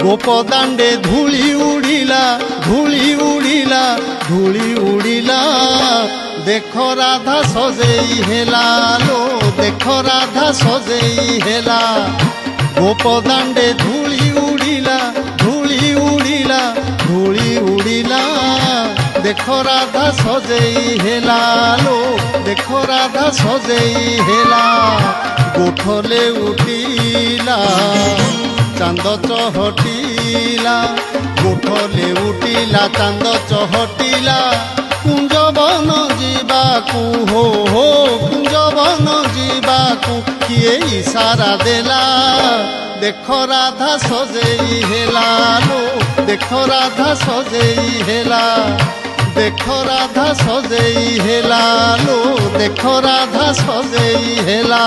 गोपदांडे धूली उड़िला धूली उड़िला धूली उड़िला देखो राधा सजेई हेला लो देखो राधा सजेई हेला गोपदांडे धूली उड़िला धूली उड़िला धूली उड़िला देखो राधा सजेई हेला लो देखो राधा सजेई हेला गोठले उठिला चांद चहटिला गोठले उठिला चांद चहटिला कुंजवन जीवाकू हो कुंजवन जीवाकू किए इशारा देला देखो राधा सजेई हेला लो देखो राधा सजेई हेला देखो राधा सजेई हेला लो देखो राधा सजेई हेला।